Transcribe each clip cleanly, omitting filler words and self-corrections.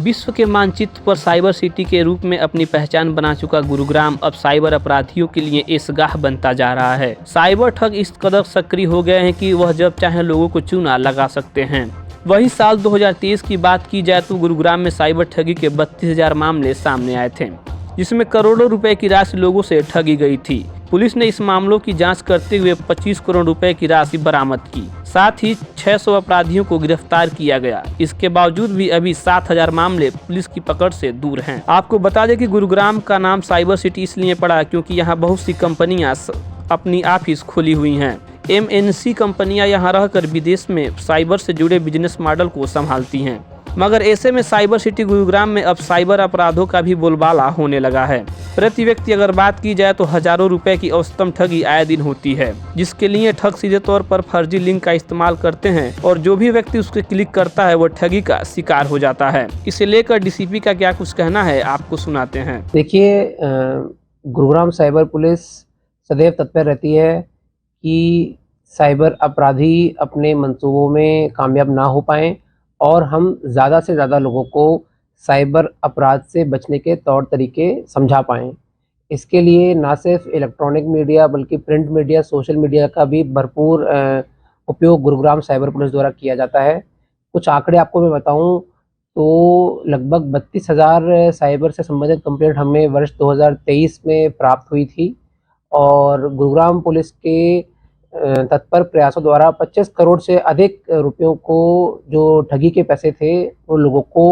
विश्व के मानचित्र पर साइबर सिटी के रूप में अपनी पहचान बना चुका गुरुग्राम अब साइबर अपराधियों के लिए एसगाह बनता जा रहा है। साइबर ठग इस कदर सक्रिय हो गए हैं कि वह जब चाहे लोगों को चूना लगा सकते हैं। वही साल 2023 की बात की जाए तो गुरुग्राम में साइबर ठगी के 32,000 मामले सामने आए थे, जिसमें करोड़ों रुपए की राशि लोगों से ठगी गई थी। पुलिस ने इस मामलों की जांच करते हुए 25 करोड़ रुपए की राशि बरामद की। साथ ही 600 अपराधियों को गिरफ्तार किया गया। इसके बावजूद भी अभी 7,000 मामले पुलिस की पकड़ से दूर हैं। आपको बता दें कि गुरुग्राम का नाम साइबर सिटी इसलिए पड़ा क्योंकि यहाँ बहुत सी कंपनियां अपनी ऑफिस खोली हुई हैं। MNC कंपनियां यहाँ रहकर विदेश में साइबर से जुड़े बिजनेस मॉडल को संभालती हैं। मगर ऐसे में साइबर सिटी गुरुग्राम में अब साइबर अपराधों का भी बोलबाला होने लगा है। प्रति व्यक्ति अगर बात की जाए तो हजारों रुपए की औसतन ठगी आए दिन होती है, जिसके लिए ठग सीधे तौर पर फर्जी लिंक का इस्तेमाल करते हैं और जो भी व्यक्ति उसके क्लिक करता है वो ठगी का शिकार हो जाता है। इसे लेकर DCP का क्या कुछ कहना है, आपको सुनाते हैं। देखिए, गुरुग्राम साइबर पुलिस सदैव तत्पर रहती है कि साइबर अपराधी अपने मंसूबों में कामयाब ना हो पाएं और हम ज़्यादा से ज़्यादा लोगों को साइबर अपराध से बचने के तौर तरीके समझा पाएँ। इसके लिए ना सिर्फ इलेक्ट्रॉनिक मीडिया बल्कि प्रिंट मीडिया, सोशल मीडिया का भी भरपूर उपयोग गुरुग्राम साइबर पुलिस द्वारा किया जाता है। कुछ आंकड़े आपको मैं बताऊं तो लगभग 32,000 साइबर से संबंधित कंप्लेंट हमें वर्ष 2023 में प्राप्त हुई थी और गुरुग्राम पुलिस के तत्पर प्रयासों द्वारा 25 करोड़ से अधिक रुपयों को जो ठगी के पैसे थे वो लोगों को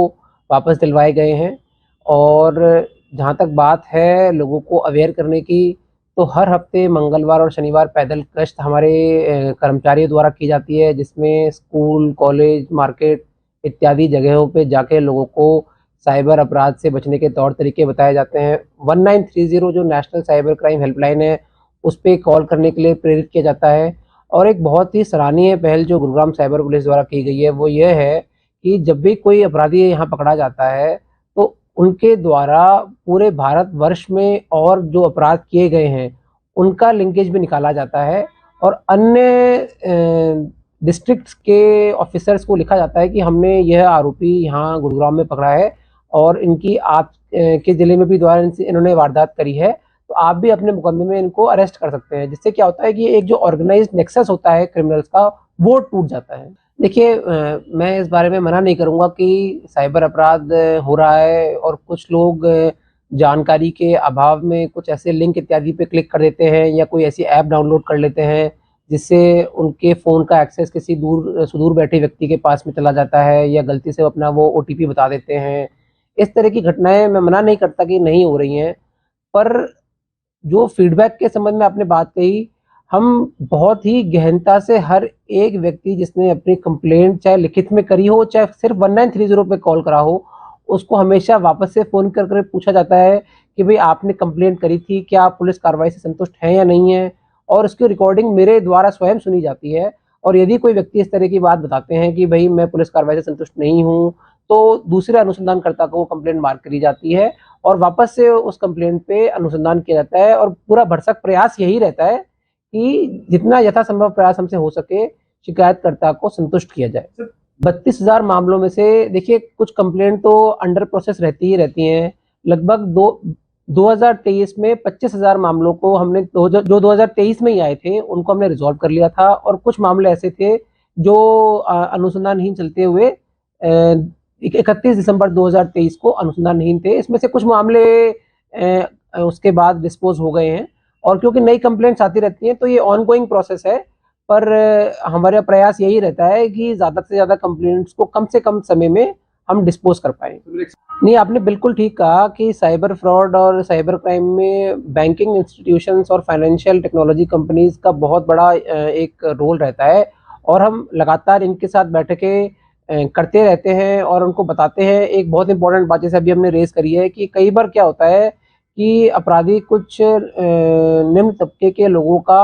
वापस दिलवाए गए हैं। और जहाँ तक बात है लोगों को अवेयर करने की, तो हर हफ्ते मंगलवार और शनिवार पैदल गश्त हमारे कर्मचारियों द्वारा की जाती है, जिसमें स्कूल, कॉलेज, मार्केट इत्यादि जगहों पे जाके लोगों को साइबर अपराध से बचने के तौर तरीके बताए जाते हैं। 1930 जो नेशनल साइबर क्राइम हेल्पलाइन है उस पर कॉल करने के लिए प्रेरित किया जाता है। और एक बहुत ही सराहनीय पहल जो गुरुग्राम साइबर पुलिस द्वारा की गई है वो ये है कि जब भी कोई अपराधी यहाँ पकड़ा जाता है तो उनके द्वारा पूरे भारत वर्ष में और जो अपराध किए गए हैं उनका लिंकेज भी निकाला जाता है और अन्य डिस्ट्रिक्ट्स के ऑफिसर्स को लिखा जाता है कि हमने यह आरोपी यहाँ गुरुग्राम में पकड़ा है और इनकी आप के ज़िले में भी द्वारा इन्होंने वारदात करी है, तो आप भी अपने मुकदमे में इनको अरेस्ट कर सकते हैं। जिससे क्या होता है कि एक जो ऑर्गेनाइज्ड नेक्सस होता है क्रिमिनल्स का वो टूट जाता है। देखिए, मैं इस बारे में मना नहीं करूँगा कि साइबर अपराध हो रहा है और कुछ लोग जानकारी के अभाव में कुछ ऐसे लिंक इत्यादि पे क्लिक कर देते हैं या कोई ऐसी ऐप डाउनलोड कर लेते हैं जिससे उनके फ़ोन का एक्सेस किसी सुदूर बैठे व्यक्ति के पास में चला जाता है या गलती से अपना वो OTP बता देते हैं। इस तरह की घटनाएं मैं मना नहीं करता कि नहीं हो रही हैं, पर जो फीडबैक के संबंध में आपने बात कही, हम बहुत ही गहनता से हर एक व्यक्ति जिसने अपनी कंप्लेंट चाहे लिखित में करी हो चाहे सिर्फ 1930 पे कॉल करा हो, उसको हमेशा वापस से फ़ोन कर पूछा जाता है कि भाई आपने कंप्लेंट करी थी, क्या आप पुलिस कार्रवाई से संतुष्ट हैं या नहीं है, और उसकी रिकॉर्डिंग मेरे द्वारा स्वयं सुनी जाती है। और यदि कोई व्यक्ति इस तरह की बात बताते हैं कि भाई मैं पुलिस कार्रवाई से संतुष्ट नहीं हूँ, तो दूसरे अनुसंधानकर्ता को वो कंप्लेंट मार्क करी जाती है और वापस से उस कंप्लेंट पे अनुसंधान किया जाता है और पूरा भरसक प्रयास यही रहता है कि जितना यथासंभव प्रयास हमसे हो सके शिकायतकर्ता को संतुष्ट किया जाए। 32,000 मामलों में से देखिए कुछ कंप्लेंट तो अंडर प्रोसेस रहती ही रहती हैं। लगभग 2023 में 25,000 मामलों को हमने जो 2023 में ही आए थे उनको हमने रिजॉल्व कर लिया था और कुछ मामले ऐसे थे जो अनुसंधानहीन चलते हुए 31 दिसंबर 2023 को अनुसंधानहीन थे। इसमें से कुछ मामले उसके बाद डिस्पोज हो गए हैं और क्योंकि नई कंप्लेंट्स आती रहती हैं तो ये ऑनगोइंग प्रोसेस है, पर हमारा प्रयास यही रहता है कि ज़्यादा से ज़्यादा कंप्लेंट्स को कम से कम समय में हम डिस्पोज कर पाएँ। नहीं, आपने बिल्कुल ठीक कहा कि साइबर फ्रॉड और साइबर क्राइम में बैंकिंग इंस्टीट्यूशंस और फाइनेंशियल टेक्नोलॉजी कंपनीज का बहुत बड़ा एक रोल रहता है और हम लगातार इनके साथ बैठकें करते रहते हैं और उनको बताते हैं। एक बहुत इंपॉर्टेंट बात जैसे अभी हमने रेज करी है कि कई बार क्या होता है कि अपराधी कुछ निम्न तबके के लोगों का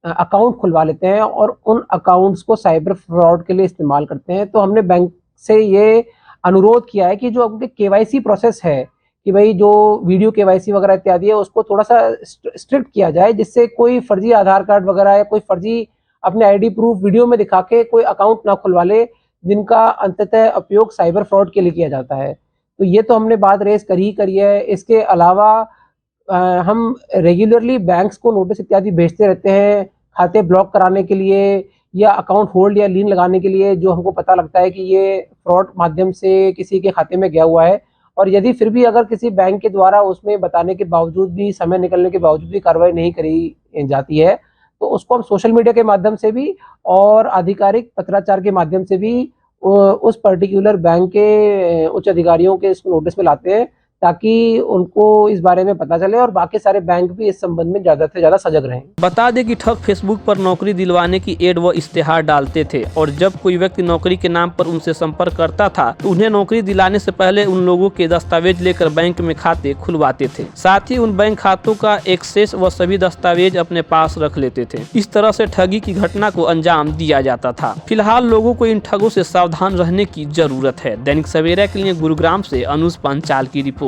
अकाउंट खुलवा लेते हैं और उन अकाउंट्स को साइबर फ्रॉड के लिए इस्तेमाल करते हैं। तो हमने बैंक से ये अनुरोध किया है कि जो उनके KYC प्रोसेस है कि भाई जो वीडियो KYC वगैरह इत्यादि है उसको थोड़ा सा स्ट्रिक्ट किया जाए, जिससे कोई फर्जी आधार कार्ड वगैरह या कोई फर्जी अपने ID प्रूफ वीडियो में दिखा के कोई अकाउंट ना खुलवा ले जिनका अंततः उपयोग साइबर फ्रॉड के लिए किया जाता है। तो ये तो हमने बात रेज करी है। इसके अलावा हम रेगुलरली बैंक्स को नोटिस इत्यादि भेजते रहते हैं खाते ब्लॉक कराने के लिए या अकाउंट होल्ड या लीन लगाने के लिए, जो हमको पता लगता है कि ये फ्रॉड माध्यम से किसी के खाते में गया हुआ है। और यदि फिर भी अगर किसी बैंक के द्वारा उसमें बताने के बावजूद भी, समय निकलने के बावजूद भी कार्रवाई नहीं करी जाती है, तो उसको हम सोशल मीडिया के माध्यम से भी और आधिकारिक पत्राचार के माध्यम से भी उस पर्टिकुलर बैंक के उच्च अधिकारियों के इसको नोटिस में लाते हैं, ताकि उनको इस बारे में पता चले और बाकी सारे बैंक भी इस संबंध में ज़्यादा से ज़्यादा सजग रहें। बता दें कि ठग फेसबुक पर नौकरी दिलवाने की एड व इश्तेहार डालते थे और जब कोई व्यक्ति नौकरी के नाम पर उनसे संपर्क करता था तो उन्हें नौकरी दिलाने से पहले उन लोगों के दस्तावेज लेकर बैंक में खाते खुलवाते थे। साथ ही उन बैंक खातों का एक्सेस व सभी दस्तावेज अपने पास रख लेते थे। इस तरह से ठगी की घटना को अंजाम दिया जाता था। फिलहाल लोगों को इन ठगों से सावधान रहने की जरूरत है। दैनिक सवेरा के लिए गुरुग्राम से अनुज पंचाल की रिपोर्ट।